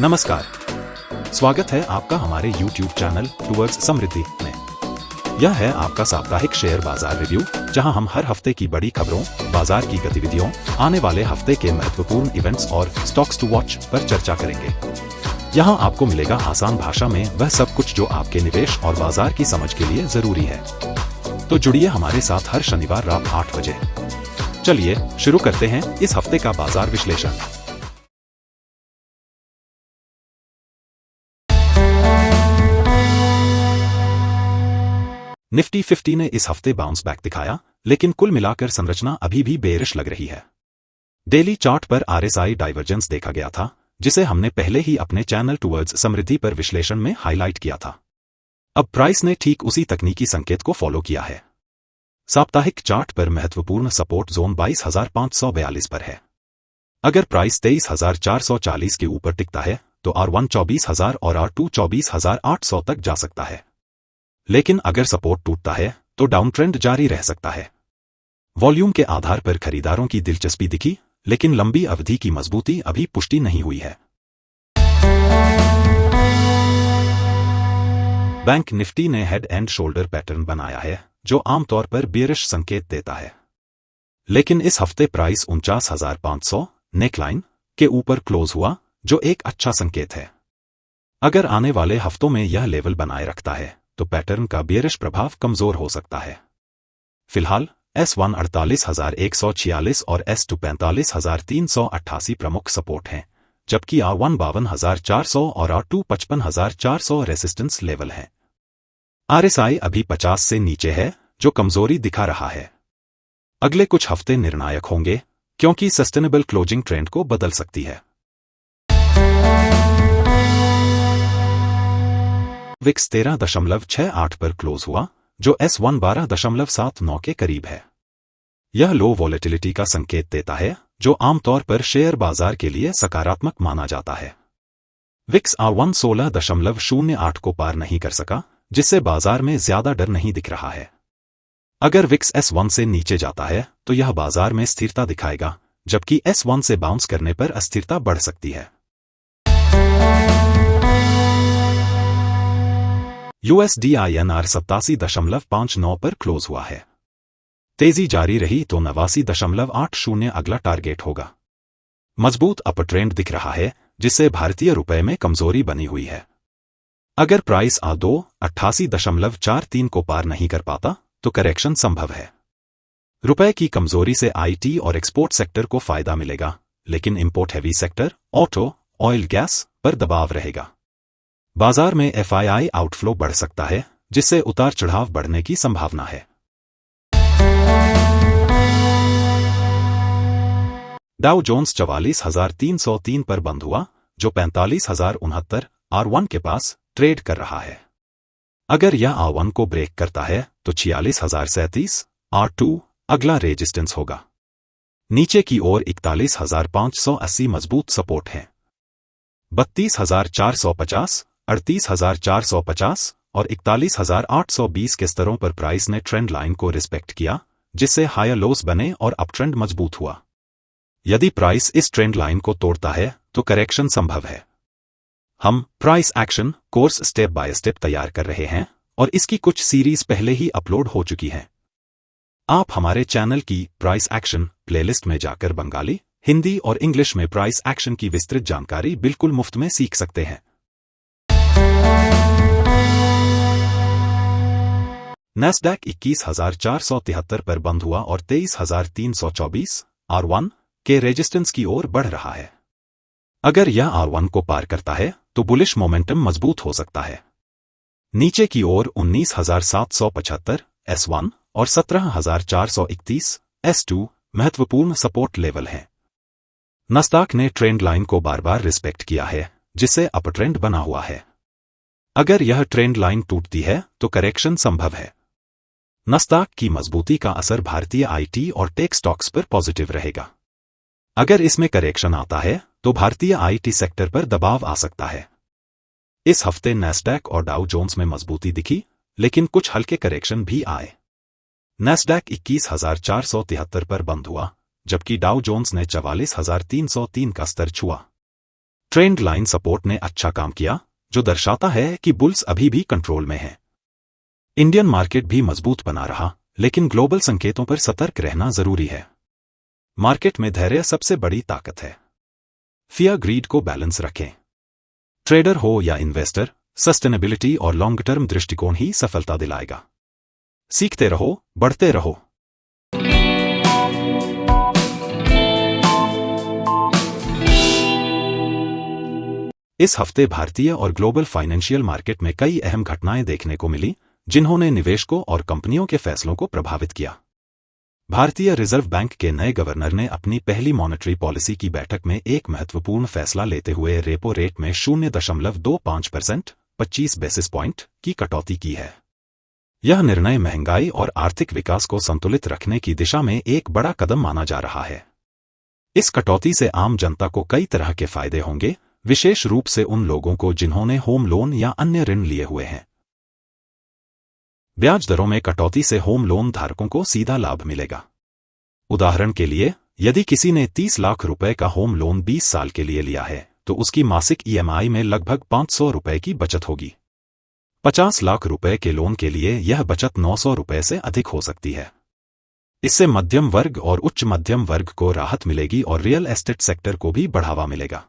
नमस्कार, स्वागत है आपका हमारे YouTube चैनल टुवर्ड्स समृद्धि में। यह है आपका साप्ताहिक शेयर बाजार रिव्यू, जहां हम हर हफ्ते की बड़ी खबरों, बाजार की गतिविधियों, आने वाले हफ्ते के महत्वपूर्ण इवेंट्स और स्टॉक्स टू वॉच पर चर्चा करेंगे। यहां आपको मिलेगा आसान भाषा में वह सब कुछ जो आपके निवेश और बाजार की समझ के लिए जरूरी है। तो जुड़िए हमारे साथ हर शनिवार रात 8 बजे। चलिए शुरू करते हैं इस हफ्ते का बाजार विश्लेषण। निफ्टी 50 ने इस हफ्ते बाउंस बैक दिखाया, लेकिन कुल मिलाकर संरचना अभी भी बेरिश लग रही है। डेली चार्ट पर आरएसआई डाइवर्जेंस देखा गया था, जिसे हमने पहले ही अपने चैनल टुवर्ड्स समृद्धि पर विश्लेषण में हाईलाइट किया था। अब प्राइस ने ठीक उसी तकनीकी संकेत को फॉलो किया है। साप्ताहिक चार्ट पर महत्वपूर्ण सपोर्ट जोन 22,542 पर है। अगर प्राइस 23,440 के ऊपर टिकता है तो R1 24,000 और R2 24,800 तक जा सकता है। लेकिन अगर सपोर्ट टूटता है तो डाउन ट्रेंड जारी रह सकता है। वॉल्यूम के आधार पर खरीदारों की दिलचस्पी दिखी, लेकिन लंबी अवधि की मजबूती अभी पुष्टि नहीं हुई है। बैंक निफ्टी ने हेड एंड शोल्डर पैटर्न बनाया है, जो आमतौर पर बेयरिश संकेत देता है। लेकिन इस हफ्ते प्राइस 49,500 नेकलाइन के ऊपर क्लोज हुआ, जो एक अच्छा संकेत है। अगर आने वाले हफ्तों में यह लेवल बनाए रखता है तो पैटर्न का बेयरिश प्रभाव कमजोर हो सकता है। फिलहाल S1 48,146 और S2 45,388 प्रमुख सपोर्ट हैं, जबकि R1 52,400 और R2 55,400 रेसिस्टेंस लेवल हैं। RSI अभी 50 से नीचे है, जो कमजोरी दिखा रहा है। अगले कुछ हफ्ते निर्णायक होंगे, क्योंकि सस्टेनेबल क्लोजिंग ट्रेंड को बदल सकती है। विक्स 13.68 पर क्लोज हुआ, जो S1 12.79 के करीब है। यह लो वॉलेटिलिटी का संकेत देता है, जो आमतौर पर शेयर बाजार के लिए सकारात्मक माना जाता है। विक्स R1 16.08 को पार नहीं कर सका, जिससे बाजार में ज्यादा डर नहीं दिख रहा है। अगर विक्स S1 से नीचे जाता है तो यह बाजार में स्थिरता दिखाएगा, जबकि S1 से बाउंस करने पर अस्थिरता बढ़ सकती है। USD INR 87.59 पर क्लोज हुआ है। तेजी जारी रही तो 89.80 अगला टारगेट होगा। मजबूत अपर ट्रेंड दिख रहा है, जिससे भारतीय रुपए में कमजोरी बनी हुई है। अगर प्राइस A2 88.43 को पार नहीं कर पाता तो करेक्शन संभव है। रुपए की कमजोरी से IT और एक्सपोर्ट सेक्टर को फायदा मिलेगा, लेकिन import heavy sector, auto, oil gas पर दबाव रहेगा। बाजार में FII आउटफ्लो बढ़ सकता है, जिससे उतार चढ़ाव बढ़ने की संभावना है। डाउ जोन्स 44,303 पर बंद हुआ, जो 45,069 R1 के पास ट्रेड कर रहा है। अगर यह R1 को ब्रेक करता है तो 46,037 R2 अगला रेजिस्टेंस होगा। नीचे की ओर 41,580 मजबूत सपोर्ट है। 32,450, 38,450 और 41,820 के स्तरों पर प्राइस ने ट्रेंड लाइन को रिस्पेक्ट किया, जिससे हायर लोस बने और अपट्रेंड मजबूत हुआ। यदि प्राइस इस ट्रेंड लाइन को तोड़ता है तो करेक्शन संभव है। हम price action course step by step तैयार कर रहे हैं और इसकी कुछ सीरीज पहले ही अपलोड हो चुकी हैं। आप हमारे चैनल की प्राइस एक्शन प्लेलिस्ट में जाकर बंगाली, हिंदी और इंग्लिश में प्राइस एक्शन की विस्तृत जानकारी बिल्कुल मुफ्त में सीख सकते हैं। नैस्डैक 21,473 पर बंद हुआ और 23,324 R1 के रेजिस्टेंस की ओर बढ़ रहा है। अगर यह R1 को पार करता है तो बुलिश मोमेंटम मजबूत हो सकता है। नीचे की ओर 19,775 S1 और 17,431 S2 महत्वपूर्ण सपोर्ट लेवल हैं। नस्दाक ने ट्रेंड लाइन को बार बार रिस्पेक्ट किया है, जिससे अप ट्रेंड बना हुआ है। अगर यह ट्रेंड लाइन टूटती है तो करेक्शन संभव है। नस्दाक की मजबूती का असर भारतीय IT और टेक स्टॉक्स पर पॉजिटिव रहेगा। अगर इसमें करेक्शन आता है तो भारतीय IT सेक्टर पर दबाव आ सकता है। इस हफ्ते नैस्डैक और डाउ जोन्स में मजबूती दिखी, लेकिन कुछ हल्के करेक्शन भी आए। नैस्डैक 21,473 पर बंद हुआ, जबकि डाउ जोन्स ने 44,303 का स्तर छुआ। ट्रेंड लाइन सपोर्ट ने अच्छा काम किया, जो दर्शाता है कि बुल्स अभी भी कंट्रोल में है। इंडियन मार्केट भी मजबूत बना रहा, लेकिन ग्लोबल संकेतों पर सतर्क रहना जरूरी है। मार्केट में धैर्य सबसे बड़ी ताकत है। फियर ग्रीड को बैलेंस रखें। ट्रेडर हो या इन्वेस्टर, सस्टेनेबिलिटी और लॉन्ग टर्म दृष्टिकोण ही सफलता दिलाएगा। सीखते रहो, बढ़ते रहो। इस हफ्ते भारतीय और ग्लोबल फाइनेंशियल मार्केट में कई अहम घटनाएं देखने को मिली, जिन्होंने निवेशकों और कंपनियों के फैसलों को प्रभावित किया। भारतीय रिजर्व बैंक के नए गवर्नर ने अपनी पहली मॉनेटरी पॉलिसी की बैठक में एक महत्वपूर्ण फैसला लेते हुए रेपो रेट में 0.25% 25 बेसिस पॉइंट की कटौती की है। यह निर्णय महंगाई और आर्थिक विकास को संतुलित रखने की दिशा में एक बड़ा कदम माना जा रहा है। इस कटौती से आम जनता को कई तरह के फायदे होंगे, विशेष रूप से उन लोगों को जिन्होंने होम लोन या अन्य ऋण लिए हुए हैं। ब्याज दरों में कटौती से होम लोन धारकों को सीधा लाभ मिलेगा। उदाहरण के लिए, यदि किसी ने 30 लाख रुपए का होम लोन 20 साल के लिए लिया है, तो उसकी मासिक ईएमआई में लगभग 500 रुपए की बचत होगी। 50 लाख रुपए के लोन के लिए यह बचत 900 रुपए से अधिक हो सकती है। इससे मध्यम वर्ग और उच्च मध्यम वर्ग को राहत मिलेगी और रियल एस्टेट सेक्टर को भी बढ़ावा मिलेगा।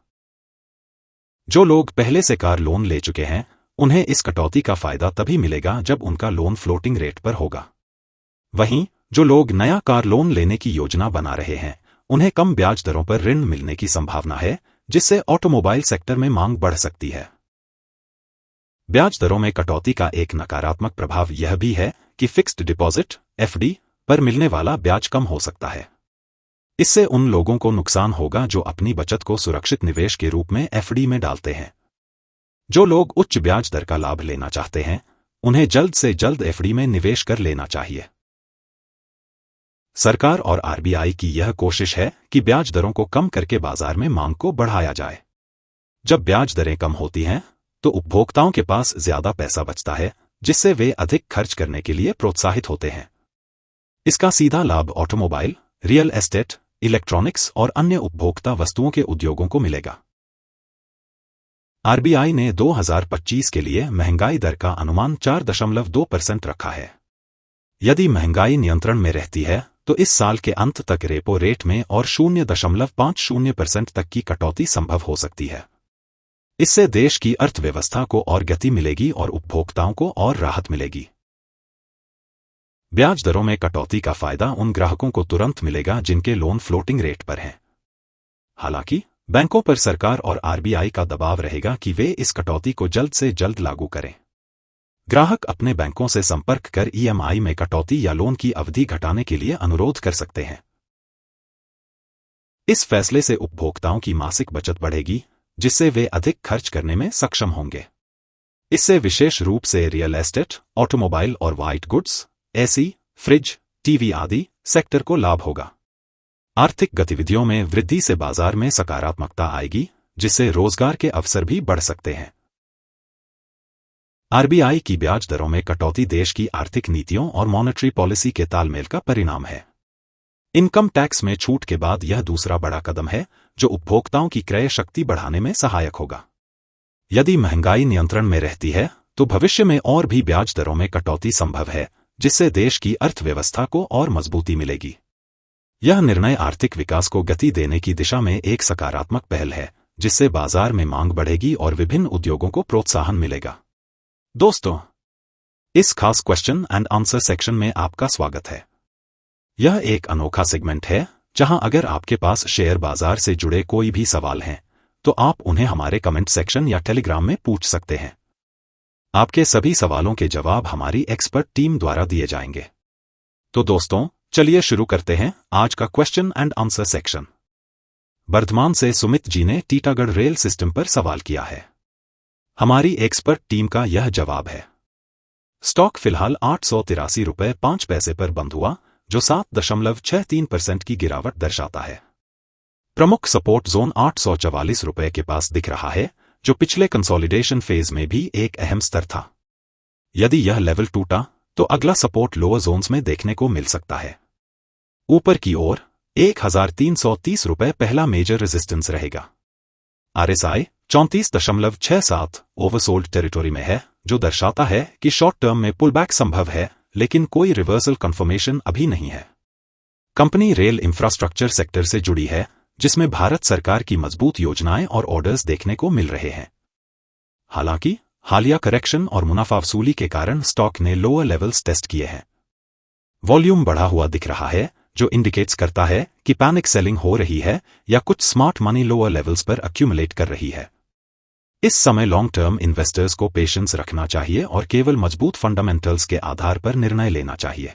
जो लोग पहले से कार लोन ले चुके हैं, उन्हें इस कटौती का फायदा तभी मिलेगा जब उनका लोन फ्लोटिंग रेट पर होगा। वहीं जो लोग नया कार लोन लेने की योजना बना रहे हैं, उन्हें कम ब्याज दरों पर ऋण मिलने की संभावना है, जिससे ऑटोमोबाइल सेक्टर में मांग बढ़ सकती है। ब्याज दरों में कटौती का एक नकारात्मक प्रभाव यह भी है कि फिक्स्ड डिपॉजिट (एफडी) पर मिलने वाला ब्याज कम हो सकता है। इससे उन लोगों को नुकसान होगा जो अपनी बचत को सुरक्षित निवेश के रूप में एफडी में डालते हैं। जो लोग उच्च ब्याज दर का लाभ लेना चाहते हैं, उन्हें जल्द से जल्द एफडी में निवेश कर लेना चाहिए। सरकार और आरबीआई की यह कोशिश है कि ब्याज दरों को कम करके बाजार में मांग को बढ़ाया जाए। जब ब्याज दरें कम होती हैं, तो उपभोक्ताओं के पास ज्यादा पैसा बचता है, जिससे वे अधिक खर्च करने के लिए प्रोत्साहित होते हैं। इसका सीधा लाभ ऑटोमोबाइल, रियल एस्टेट, इलेक्ट्रॉनिक्स और अन्य उपभोक्ता वस्तुओं के उद्योगों को मिलेगा। आरबीआई ने 2025 के लिए महंगाई दर का अनुमान 4.2% रखा है। यदि महंगाई नियंत्रण में रहती है, तो इस साल के अंत तक रेपो रेट में और 0.50% तक की कटौती संभव हो सकती है। इससे देश की अर्थव्यवस्था को और गति मिलेगी और उपभोक्ताओं को और राहत मिलेगी। ब्याज दरों में कटौती का फायदा उन ग्राहकों को तुरंत मिलेगा जिनके लोन फ्लोटिंग रेट पर हैं। हालांकि बैंकों पर सरकार और आरबीआई का दबाव रहेगा कि वे इस कटौती को जल्द से जल्द लागू करें। ग्राहक अपने बैंकों से संपर्क कर ईएमआई में कटौती या लोन की अवधि घटाने के लिए अनुरोध कर सकते हैं। इस फैसले से उपभोक्ताओं की मासिक बचत बढ़ेगी, जिससे वे अधिक खर्च करने में सक्षम होंगे। इससे विशेष रूप से रियल एस्टेट, ऑटोमोबाइल और white goods, AC, fridge, TV आदि सेक्टर को लाभ होगा। आर्थिक गतिविधियों में वृद्धि से बाजार में सकारात्मकता आएगी, जिससे रोजगार के अवसर भी बढ़ सकते हैं। आरबीआई की ब्याज दरों में कटौती देश की आर्थिक नीतियों और मॉनेटरी पॉलिसी के तालमेल का परिणाम है। इनकम टैक्स में छूट के बाद यह दूसरा बड़ा कदम है, जो उपभोक्ताओं की क्रय शक्ति बढ़ाने में सहायक होगा। यदि महंगाई नियंत्रण में रहती है, तो भविष्य में और भी ब्याज दरों में कटौती संभव है, जिससे देश की अर्थव्यवस्था को और मजबूती मिलेगी। यह निर्णय आर्थिक विकास को गति देने की दिशा में एक सकारात्मक पहल है, जिससे बाजार में मांग बढ़ेगी और विभिन्न उद्योगों को प्रोत्साहन मिलेगा। दोस्तों, इस खास क्वेश्चन एंड आंसर सेक्शन में आपका स्वागत है। यह एक अनोखा सेगमेंट है, जहां अगर आपके पास शेयर बाजार से जुड़े कोई भी सवाल हैं, तो आप उन्हें हमारे कमेंट सेक्शन या टेलीग्राम में पूछ सकते हैं। आपके सभी सवालों के जवाब हमारी एक्सपर्ट टीम द्वारा दिए जाएंगे। तो दोस्तों, चलिए शुरू करते हैं आज का question and answer section. Vardhaman से सुमित जी ने टीटागढ़ रेल सिस्टम पर सवाल किया है। हमारी एक्सपर्ट टीम का यह जवाब है। स्टॉक फिलहाल 883 रुपये 5 पैसे पर बंद हुआ, जो 7.63% की गिरावट दर्शाता है। प्रमुख सपोर्ट जोन 844 रुपये के पास दिख रहा है, जो पिछले कंसोलिडेशन फेज में भी एक अहम स्तर था। यदि यह लेवल टूटा, तो अगला सपोर्ट लोअर जोन्स में देखने को मिल सकता है। ऊपर की ओर 1330 रुपये पहला मेजर रेजिस्टेंस रहेगा। आरएसआई 34.67 ओवरसोल्ड टेरिटरी में है, जो दर्शाता है कि शॉर्ट टर्म में पुलबैक संभव है, लेकिन कोई रिवर्सल कंफर्मेशन अभी नहीं है। कंपनी रेल इंफ्रास्ट्रक्चर सेक्टर से जुड़ी है, जिसमें भारत सरकार की मजबूत योजनाएं और ऑर्डर्स देखने को मिल रहे हैं। हालांकि हालिया करेक्शन और मुनाफा वसूली के कारण स्टॉक ने लोअर लेवल्स टेस्ट किए हैं। वॉल्यूम बढ़ा हुआ दिख रहा है, जो इंडिकेट्स करता है कि पैनिक सेलिंग हो रही है या कुछ स्मार्ट मनी लोअर लेवल्स पर अक्यूमुलेट कर रही है। इस समय लॉन्ग टर्म इन्वेस्टर्स को पेशेंस रखना चाहिए और केवल मजबूत फंडामेंटल्स के आधार पर निर्णय लेना चाहिए।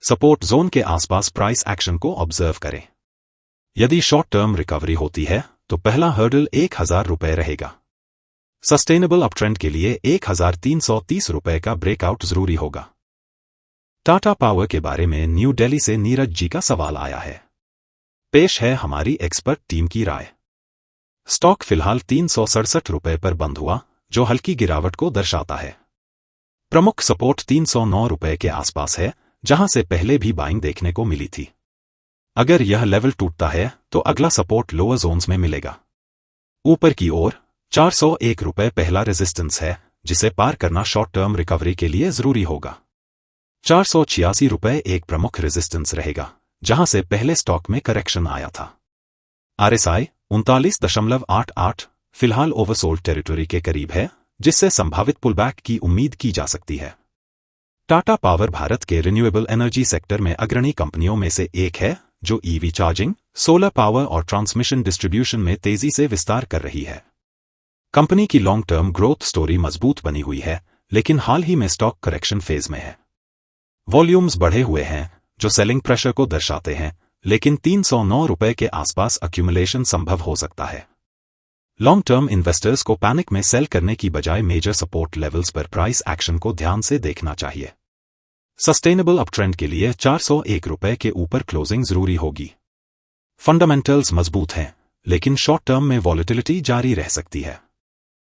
सपोर्ट जोन के आसपास प्राइस एक्शन को ऑब्जर्व करें। यदि शॉर्ट टर्म रिकवरी होती है तो पहला हर्डल 1000 रुपये रहेगा। सस्टेनेबल अपट्रेंड के लिए 1330 रुपये का ब्रेकआउट जरूरी होगा। टाटा पावर के बारे में न्यू दिल्ली से नीरज जी का सवाल आया है। पेश है हमारी एक्सपर्ट टीम की राय। स्टॉक फिलहाल 367 रुपये पर बंद हुआ, जो हल्की गिरावट को दर्शाता है। प्रमुख सपोर्ट 309 रुपये के आसपास है, जहां से पहले भी बाइंग देखने को मिली थी। अगर यह लेवल टूटता है तो अगला सपोर्ट लोअर जोन्स में मिलेगा। ऊपर की ओर 401 रुपये पहला रेजिस्टेंस है, जिसे पार करना शॉर्ट टर्म रिकवरी के लिए जरूरी होगा। 486 रुपये एक प्रमुख रेजिस्टेंस रहेगा, जहां से पहले स्टॉक में करेक्शन आया था। आरएसआई 39.88 फिलहाल ओवरसोल्ड टेरिटरी के करीब है, जिससे संभावित पुलबैक की उम्मीद की जा सकती है। टाटा पावर भारत के रिन्यूएबल एनर्जी सेक्टर में अग्रणी कंपनियों में से एक है, जो ईवी चार्जिंग, सोलर पावर और ट्रांसमिशन डिस्ट्रीब्यूशन में तेजी से विस्तार कर रही है। कंपनी की लॉन्ग टर्म ग्रोथ स्टोरी मजबूत बनी हुई है, लेकिन हाल ही में स्टॉक करेक्शन फेज में है। वॉल्यूम्स बढ़े हुए हैं, जो सेलिंग प्रेशर को दर्शाते हैं, लेकिन 309 रुपये के आसपास अक्यूमुलेशन संभव हो सकता है। लॉन्ग टर्म इन्वेस्टर्स को पैनिक में सेल करने की बजाय मेजर सपोर्ट लेवल्स पर प्राइस एक्शन को ध्यान से देखना चाहिए। सस्टेनेबल अपट्रेंड के लिए 401 रुपये के ऊपर क्लोजिंग जरूरी होगी। फंडामेंटल्स मजबूत हैं, लेकिन शॉर्ट टर्म में वॉलेटिलिटी जारी रह सकती है।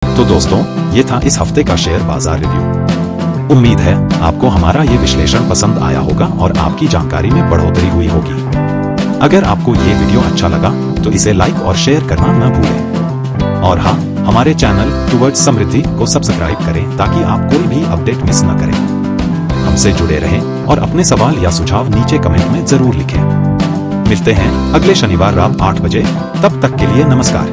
तो दोस्तों, ये था इस हफ्ते का शेयर बाजार रिव्यू। उम्मीद है आपको हमारा ये विश्लेषण पसंद आया होगा और आपकी जानकारी में बढ़ोतरी हुई होगी। अगर आपको ये वीडियो अच्छा लगा तो इसे लाइक और शेयर करना न भूलें। और हाँ, हमारे चैनल टुवर्ड्स समृद्धि को सब्सक्राइब करें ताकि आप कोई भी अपडेट मिस न करें। हमसे जुड़े रहें और अपने सवाल या सुझाव नीचे कमेंट में जरूर लिखें। मिलते हैं अगले शनिवार रात 8 बजे। तब तक के लिए नमस्कार।